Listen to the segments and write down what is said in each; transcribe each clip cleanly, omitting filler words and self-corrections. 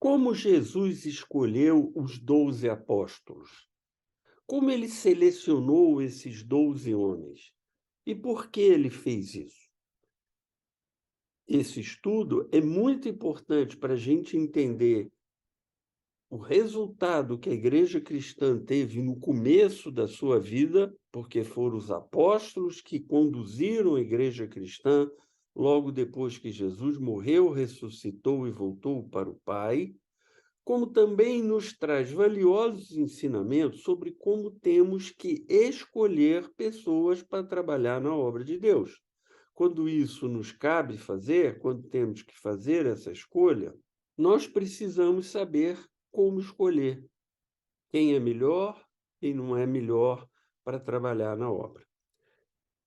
Como Jesus escolheu os 12 apóstolos? Como ele selecionou esses 12 homens? E por que ele fez isso? Esse estudo é muito importante para a gente entender o resultado que a igreja cristã teve no começo da sua vida, porque foram os apóstolos que conduziram a igreja cristã logo depois que Jesus morreu, ressuscitou e voltou para o Pai, como também nos traz valiosos ensinamentos sobre como temos que escolher pessoas para trabalhar na obra de Deus. Quando isso nos cabe fazer, quando temos que fazer essa escolha, nós precisamos saber como escolher quem é melhor, quem não é melhor para trabalhar na obra.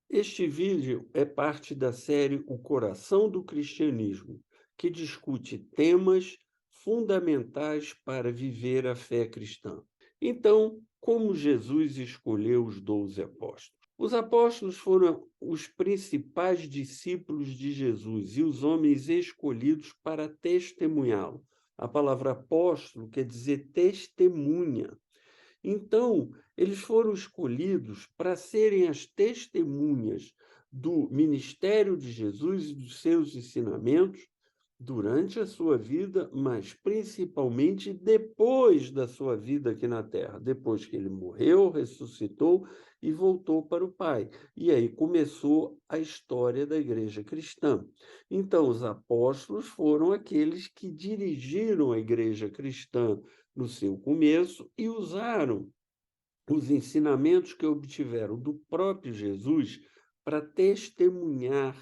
Este vídeo é parte da série O Coração do Cristianismo, que discute temas fundamentais para viver a fé cristã. Então, como Jesus escolheu os 12 apóstolos? Os apóstolos foram os principais discípulos de Jesus e os homens escolhidos para testemunhá-lo. A palavra apóstolo quer dizer testemunha. Então, eles foram escolhidos para serem as testemunhas do ministério de Jesus e dos seus ensinamentos durante a sua vida, mas principalmente depois da sua vida aqui na Terra, depois que ele morreu, ressuscitou e voltou para o Pai. E aí começou a história da igreja cristã. Então, os apóstolos foram aqueles que dirigiram a igreja cristã no seu começo e usaram os ensinamentos que obtiveram do próprio Jesus para testemunhar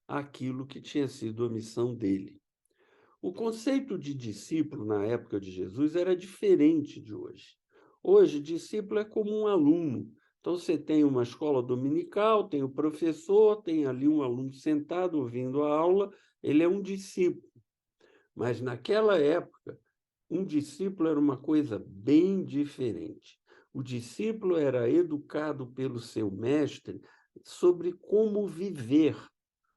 aquilo que tinha sido a missão dele. O conceito de discípulo na época de Jesus era diferente de hoje. Hoje, discípulo é como um aluno. Então, você tem uma escola dominical, tem o professor, tem ali um aluno sentado ouvindo a aula, ele é um discípulo. Mas naquela época, um discípulo era uma coisa bem diferente. O discípulo era educado pelo seu mestre sobre como viver.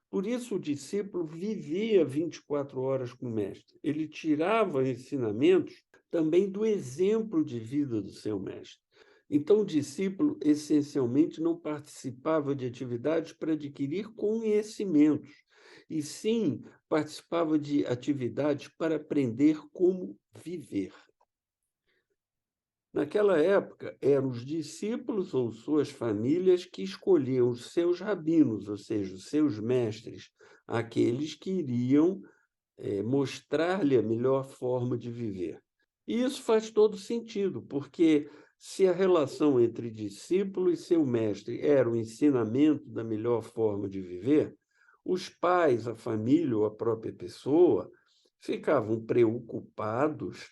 Por isso, o discípulo vivia 24 horas com o mestre. Ele tirava ensinamentos também do exemplo de vida do seu mestre. Então, o discípulo, essencialmente, não participava de atividades para adquirir conhecimentos, e sim participava de atividades para aprender como viver. Naquela época, eram os discípulos ou suas famílias que escolhiam os seus rabinos, ou seja, os seus mestres, aqueles que iriam mostrar-lhe a melhor forma de viver. E isso faz todo sentido, porque se a relação entre discípulo e seu mestre era o ensinamento da melhor forma de viver, os pais, a família ou a própria pessoa ficavam preocupados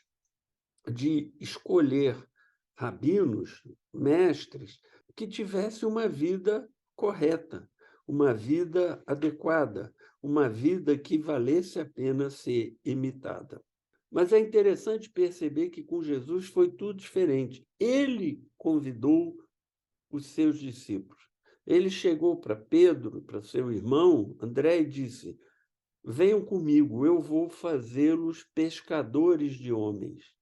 de escolher rabinos, mestres, que tivessem uma vida correta, uma vida adequada, uma vida que valesse a pena ser imitada. Mas é interessante perceber que com Jesus foi tudo diferente. Ele convidou os seus discípulos. Ele chegou para Pedro, para seu irmão André, e disse: venham comigo, eu vou fazê-los pescadores de homens.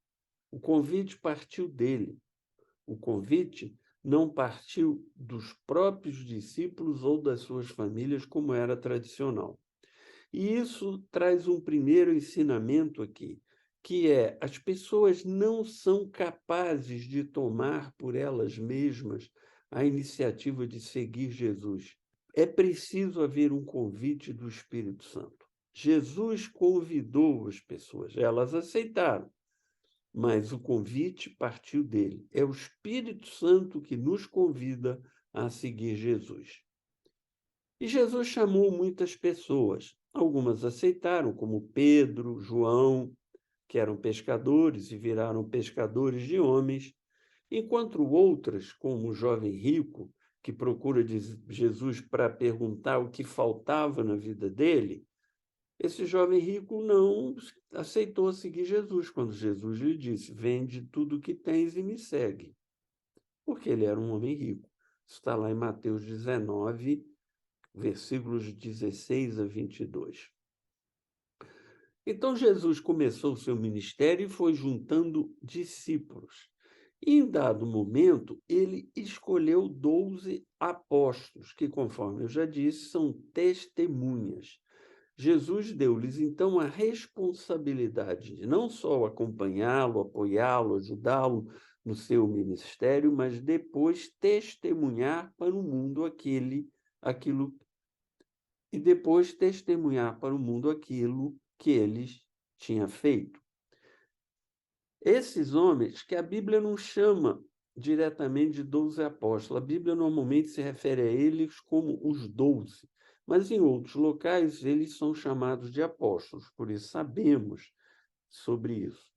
O convite partiu dele. O convite não partiu dos próprios discípulos ou das suas famílias, como era tradicional. E isso traz um primeiro ensinamento aqui, que é: as pessoas não são capazes de tomar por elas mesmas a iniciativa de seguir Jesus. É preciso haver um convite do Espírito Santo. Jesus convidou as pessoas, elas aceitaram, mas o convite partiu dele. É o Espírito Santo que nos convida a seguir Jesus. E Jesus chamou muitas pessoas. Algumas aceitaram, como Pedro, João, que eram pescadores e viraram pescadores de homens, enquanto outras, como o jovem rico, que procura de Jesus para perguntar o que faltava na vida dele, esse jovem rico não aceitou seguir Jesus quando Jesus lhe disse: vende tudo o que tens e me segue, porque ele era um homem rico. Isso está lá em Mateus 19, versículos 16 a 22. Então, Jesus começou o seu ministério e foi juntando discípulos. E, em dado momento, ele escolheu 12 apóstolos, que, conforme eu já disse, são testemunhas. Jesus deu-lhes, então, a responsabilidade de não só acompanhá-lo, apoiá-lo, ajudá-lo no seu ministério, mas depois testemunhar para o mundo aquilo e depois testemunhar para o mundo aquilo que eles tinham feito. Esses homens, que a Bíblia não chama diretamente de 12 apóstolos, a Bíblia normalmente se refere a eles como os 12, mas em outros locais eles são chamados de apóstolos, por isso sabemos sobre isso.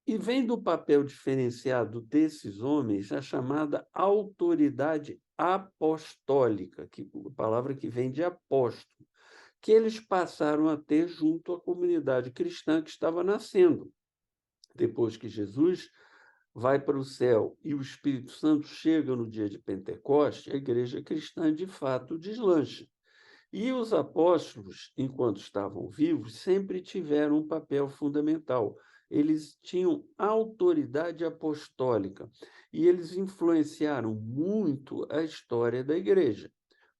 E vem do papel diferenciado desses homens a chamada autoridade apostólica, a palavra que vem de apóstolo, que eles passaram a ter junto à comunidade cristã que estava nascendo. Depois que Jesus vai para o céu e o Espírito Santo chega no dia de Pentecoste, a igreja cristã, de fato, deslancha. E os apóstolos, enquanto estavam vivos, sempre tiveram um papel fundamental. Eles tinham autoridade apostólica e eles influenciaram muito a história da igreja.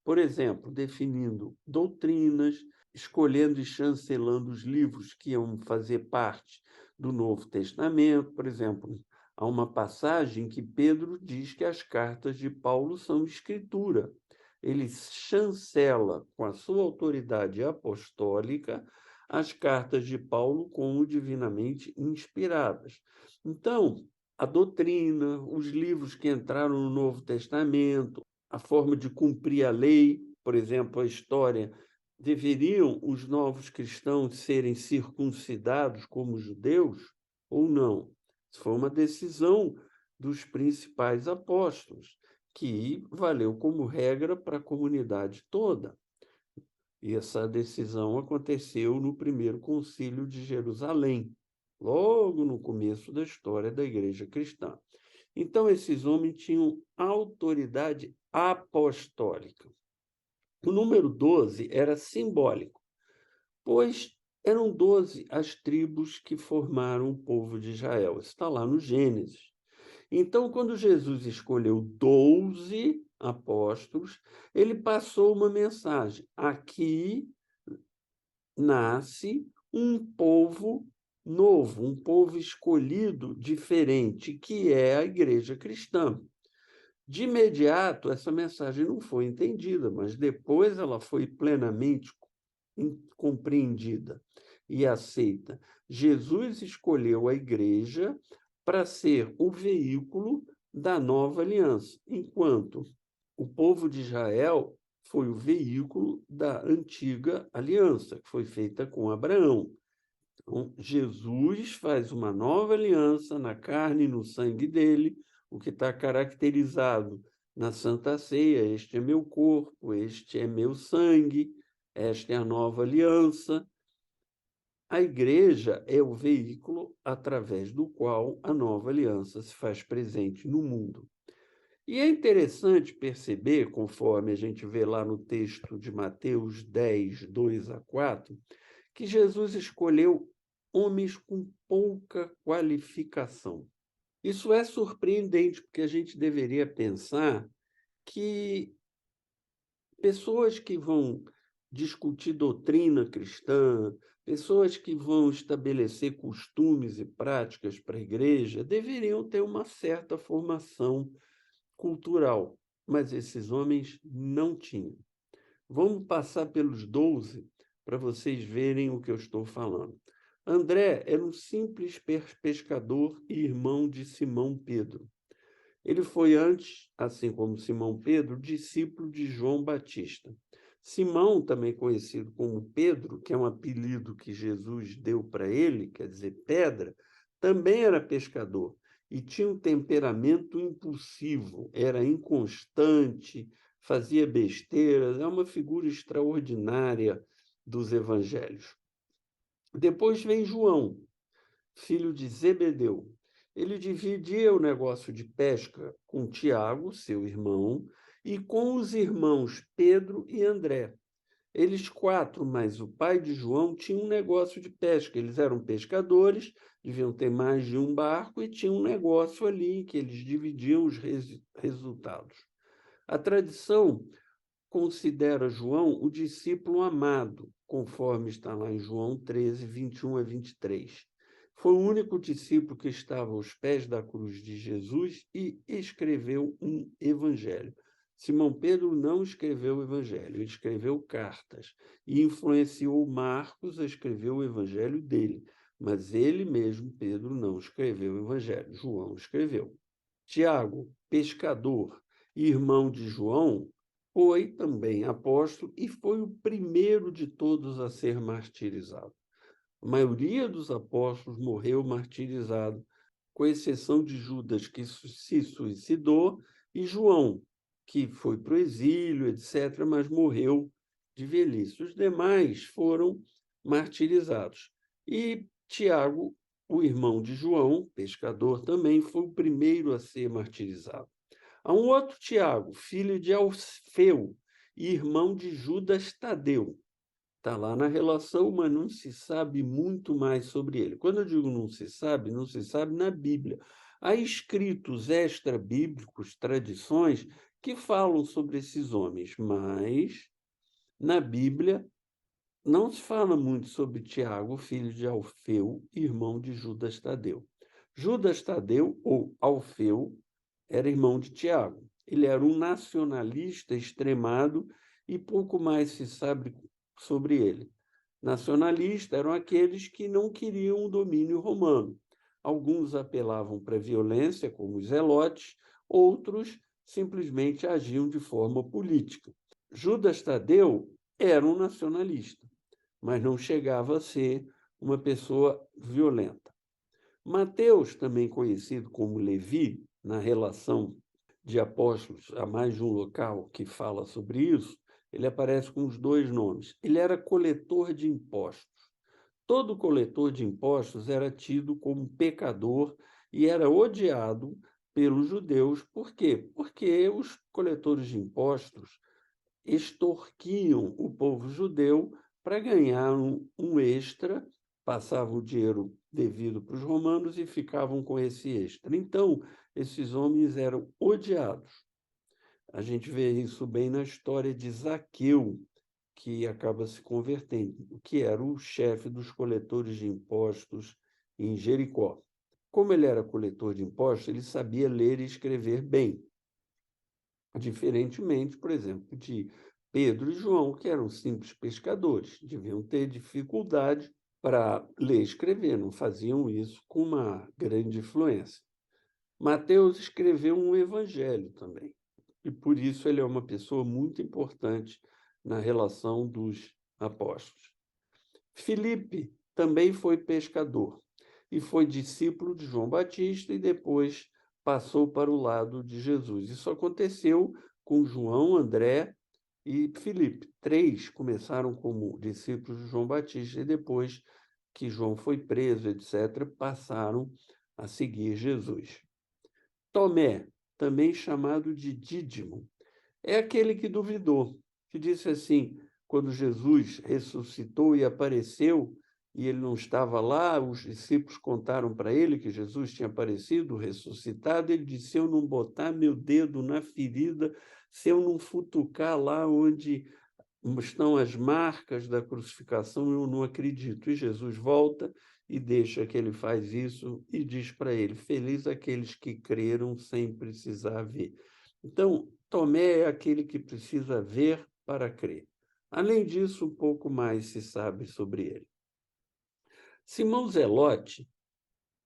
Por exemplo, definindo doutrinas, escolhendo e chancelando os livros que iam fazer parte do Novo Testamento. Por exemplo, há uma passagem que Pedro diz que as cartas de Paulo são escritura. Ele chancela, com a sua autoridade apostólica, as cartas de Paulo como divinamente inspiradas. Então, a doutrina, os livros que entraram no Novo Testamento, a forma de cumprir a lei, por exemplo, a história, deveriam os novos cristãos serem circuncidados como judeus ou não? Isso foi uma decisão dos principais apóstolos, que valeu como regra para a comunidade toda. E essa decisão aconteceu no primeiro concílio de Jerusalém, logo no começo da história da igreja cristã. Então, esses homens tinham autoridade apostólica. O número 12 era simbólico, pois eram 12 as tribos que formaram o povo de Israel. Isso está lá no Gênesis. Então, quando Jesus escolheu 12 apóstolos, ele passou uma mensagem: aqui nasce um povo novo, um povo escolhido diferente, que é a igreja cristã. De imediato, essa mensagem não foi entendida, mas depois ela foi plenamente compreendida e aceita. Jesus escolheu a igreja para ser o veículo da nova aliança, enquanto o povo de Israel foi o veículo da antiga aliança, que foi feita com Abraão. Então, Jesus faz uma nova aliança na carne e no sangue dele, o que está caracterizado na Santa Ceia: este é meu corpo, este é meu sangue, esta é a nova aliança. A igreja é o veículo através do qual a nova aliança se faz presente no mundo. E é interessante perceber, conforme a gente vê lá no texto de Mateus 10, 2-4, que Jesus escolheu homens com pouca qualificação. Isso é surpreendente, porque a gente deveria pensar que pessoas que vão discutir doutrina cristã, pessoas que vão estabelecer costumes e práticas para a igreja, deveriam ter uma certa formação cultural, mas esses homens não tinham. Vamos passar pelos 12 para vocês verem o que eu estou falando. André era um simples pescador e irmão de Simão Pedro. Ele foi antes, assim como Simão Pedro, discípulo de João Batista. Simão, também conhecido como Pedro, que é um apelido que Jesus deu para ele, quer dizer, pedra, também era pescador e tinha um temperamento impulsivo, era inconstante, fazia besteiras, é uma figura extraordinária dos evangelhos. Depois vem João, filho de Zebedeu. Ele dividia o negócio de pesca com Tiago, seu irmão, e com os irmãos Pedro e André. Eles quatro, mais o pai de João, tinham um negócio de pesca. Eles eram pescadores, deviam ter mais de um barco e tinham um negócio ali que eles dividiam os resultados. A tradição considera João o discípulo amado, conforme está lá em João 13, 21 a 23. Foi o único discípulo que estava aos pés da cruz de Jesus e escreveu um evangelho. Simão Pedro não escreveu o evangelho, ele escreveu cartas e influenciou Marcos a escrever o evangelho dele, mas ele mesmo, Pedro, não escreveu o evangelho, João escreveu. Tiago, pescador, irmão de João, foi também apóstolo e foi o primeiro de todos a ser martirizado. A maioria dos apóstolos morreu martirizado, com exceção de Judas, que se suicidou, e João, que foi para o exílio, etc., mas morreu de velhice. Os demais foram martirizados. E Tiago, o irmão de João, pescador também, foi o primeiro a ser martirizado. Há um outro Tiago, filho de Alfeu e irmão de Judas Tadeu. Está lá na relação, mas não se sabe muito mais sobre ele. Quando eu digo não se sabe na Bíblia. Há escritos extra-bíblicos, tradições, que falam sobre esses homens, mas na Bíblia não se fala muito sobre Tiago, filho de Alfeu, irmão de Judas Tadeu. Judas Tadeu, ou Alfeu, era irmão de Tiago. Ele era um nacionalista extremado e pouco mais se sabe sobre ele. Nacionalistas eram aqueles que não queriam o domínio romano. Alguns apelavam para a violência, como os zelotes, outros simplesmente agiam de forma política. Judas Tadeu era um nacionalista, mas não chegava a ser uma pessoa violenta. Mateus, também conhecido como Levi, na relação de apóstolos, há mais de um local que fala sobre isso, ele aparece com os dois nomes. Ele era coletor de impostos. Todo coletor de impostos era tido como pecador e era odiado pelos judeus. Por quê? Porque os coletores de impostos extorquiam o povo judeu para ganhar um extra, passavam o dinheiro devido para os romanos e ficavam com esse extra. Então, esses homens eram odiados. A gente vê isso bem na história de Zaqueu, que acaba se convertendo, que era o chefe dos coletores de impostos em Jericó. Como ele era coletor de impostos, ele sabia ler e escrever bem, diferentemente, por exemplo, de Pedro e João, que eram simples pescadores, deviam ter dificuldade para ler e escrever, não faziam isso com uma grande influência. Mateus escreveu um evangelho também, e por isso ele é uma pessoa muito importante na relação dos apóstolos. Filipe também foi pescador e foi discípulo de João Batista e depois passou para o lado de Jesus. Isso aconteceu com João, André e Filipe. Três começaram como discípulos de João Batista e depois que João foi preso, etc., passaram a seguir Jesus. Tomé, também chamado de Dídimo, é aquele que duvidou, que disse assim, quando Jesus ressuscitou e apareceu, e ele não estava lá, os discípulos contaram para ele que Jesus tinha aparecido, ressuscitado, ele disse, se eu não botar meu dedo na ferida, se eu não futucar lá onde estão as marcas da crucificação, eu não acredito. E Jesus volta e deixa que ele faz isso e diz para ele, feliz aqueles que creram sem precisar ver. Então, Tomé é aquele que precisa ver para crer. Além disso, um pouco mais se sabe sobre ele. Simão Zelote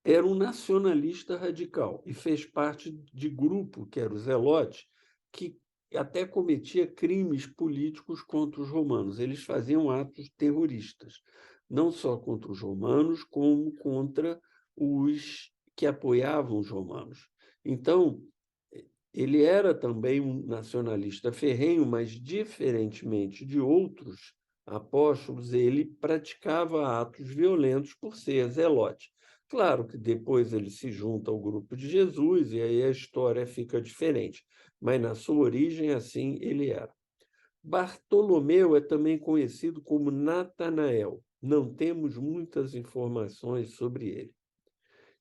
era um nacionalista radical e fez parte de grupo, que era o Zelote, que até cometia crimes políticos contra os romanos. Eles faziam atos terroristas, não só contra os romanos, como contra os que apoiavam os romanos. Então, ele era também um nacionalista ferrenho, mas, diferentemente de outros apóstolos, ele praticava atos violentos por ser zelote. Claro que depois ele se junta ao grupo de Jesus e aí a história fica diferente, mas na sua origem, assim, ele era. Bartolomeu é também conhecido como Natanael. Não temos muitas informações sobre ele.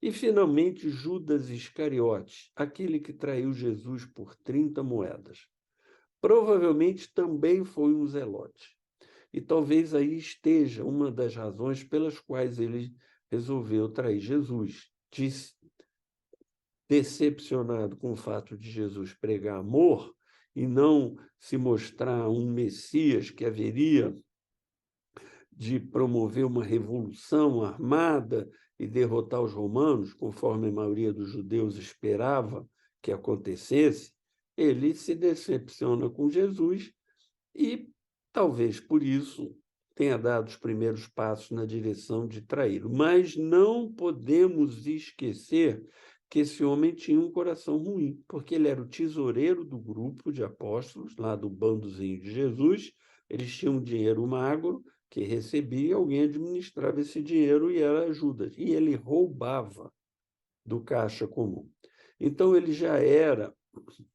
E, finalmente, Judas Iscariotes, aquele que traiu Jesus por 30 moedas. Provavelmente também foi um zelote. E talvez aí esteja uma das razões pelas quais ele resolveu trair Jesus. Decepcionado com o fato de Jesus pregar amor e não se mostrar um Messias que haveria de promover uma revolução armada e derrotar os romanos, conforme a maioria dos judeus esperava que acontecesse, ele se decepciona com Jesus e, talvez por isso, tenha dado os primeiros passos na direção de traí-lo. Mas não podemos esquecer que esse homem tinha um coração ruim, porque ele era o tesoureiro do grupo de apóstolos, lá do bandozinho de Jesus. Eles tinham dinheiro magro que recebia, alguém administrava esse dinheiro e era Judas. E ele roubava do caixa comum. Então, ele já era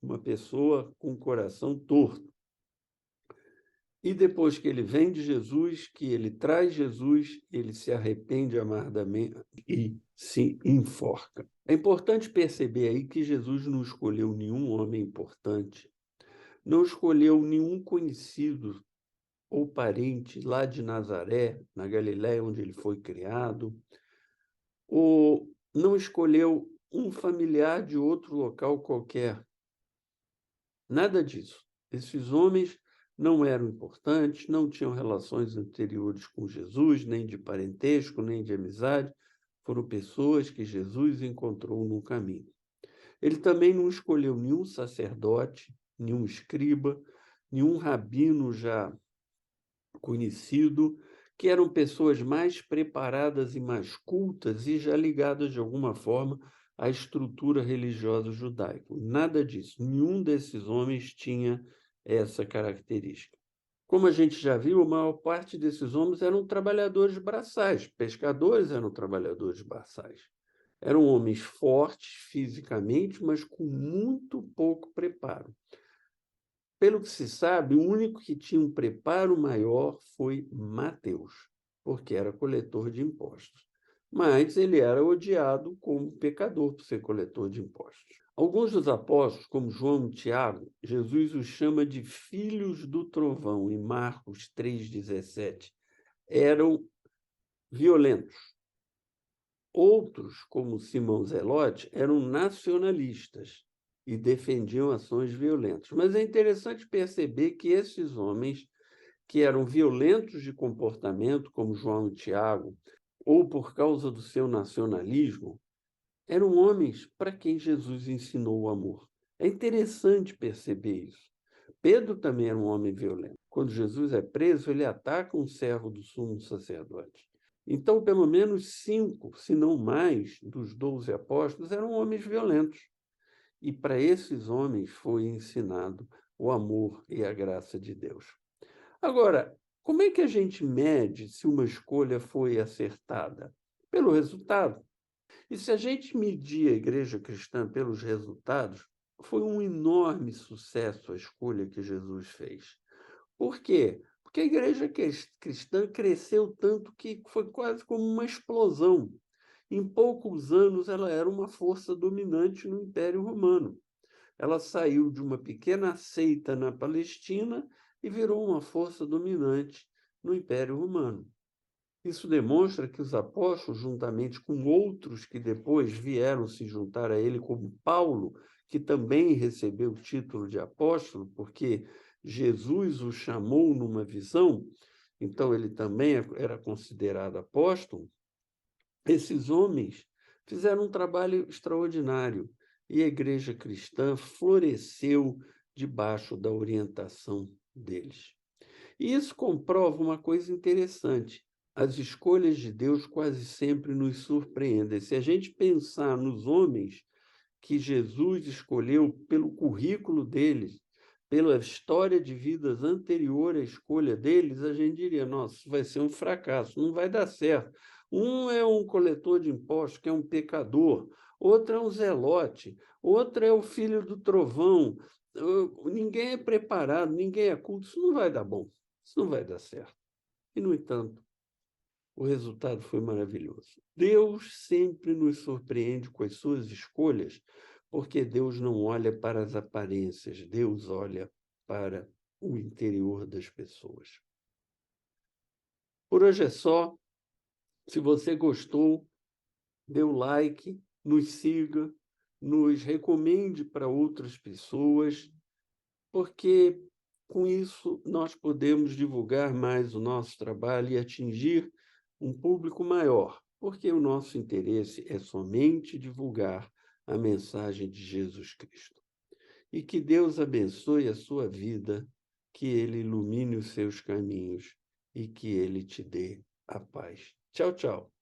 uma pessoa com o coração torto. E depois que ele vem de Jesus, que ele traz Jesus, ele se arrepende amargamente e se enforca. É importante perceber aí que Jesus não escolheu nenhum homem importante, não escolheu nenhum conhecido ou parente lá de Nazaré, na Galiléia, onde ele foi criado, ou não escolheu um familiar de outro local qualquer. Nada disso. Esses homens não eram importantes, não tinham relações anteriores com Jesus, nem de parentesco, nem de amizade. Foram pessoas que Jesus encontrou no caminho. Ele também não escolheu nenhum sacerdote, nenhum escriba, nenhum rabino já conhecido, que eram pessoas mais preparadas e mais cultas e já ligadas de alguma forma à estrutura religiosa judaica. Nada disso. Nenhum desses homens tinha essa característica. Como a gente já viu, a maior parte desses homens eram trabalhadores braçais, pescadores eram trabalhadores braçais. Eram homens fortes fisicamente, mas com muito pouco preparo. Pelo que se sabe, o único que tinha um preparo maior foi Mateus, porque era coletor de impostos. Mas ele era odiado como pecador por ser coletor de impostos. Alguns dos apóstolos, como João e Tiago, Jesus os chama de filhos do trovão, em Marcos 3,17. Eram violentos. Outros, como Simão Zelote, eram nacionalistas e defendiam ações violentas. Mas é interessante perceber que esses homens, que eram violentos de comportamento, como João e Tiago, ou por causa do seu nacionalismo, eram homens para quem Jesus ensinou o amor. É interessante perceber isso. Pedro também era um homem violento. Quando Jesus é preso, ele ataca um servo do sumo sacerdote. Então, pelo menos 5, se não mais, dos 12 apóstolos eram homens violentos. E para esses homens foi ensinado o amor e a graça de Deus. Agora, como é que a gente mede se uma escolha foi acertada? Pelo resultado. E se a gente medir a igreja cristã pelos resultados, foi um enorme sucesso a escolha que Jesus fez. Por quê? Porque a igreja cristã cresceu tanto que foi quase como uma explosão. Em poucos anos, ela era uma força dominante no Império Romano. Ela saiu de uma pequena seita na Palestina e virou uma força dominante no Império Romano. Isso demonstra que os apóstolos, juntamente com outros que depois vieram se juntar a ele, como Paulo, que também recebeu o título de apóstolo, porque Jesus o chamou numa visão, então ele também era considerado apóstolo. Esses homens fizeram um trabalho extraordinário e a igreja cristã floresceu debaixo da orientação deles. E isso comprova uma coisa interessante. As escolhas de Deus quase sempre nos surpreendem. Se a gente pensar nos homens que Jesus escolheu pelo currículo deles, pela história de vidas anterior à escolha deles, a gente diria, nossa, isso vai ser um fracasso, não vai dar certo. Um é um coletor de impostos, que é um pecador, outro é um zelote, outro é o filho do trovão, ninguém é preparado, ninguém é culto, isso não vai dar bom, isso não vai dar certo. E, no entanto, o resultado foi maravilhoso. Deus sempre nos surpreende com as suas escolhas, porque Deus não olha para as aparências, Deus olha para o interior das pessoas. Por hoje é só. Se você gostou, dê o like, nos siga, nos recomende para outras pessoas, porque com isso nós podemos divulgar mais o nosso trabalho e atingir um público maior, porque o nosso interesse é somente divulgar a mensagem de Jesus Cristo. E que Deus abençoe a sua vida, que Ele ilumine os seus caminhos e que Ele te dê a paz. Tchau, tchau.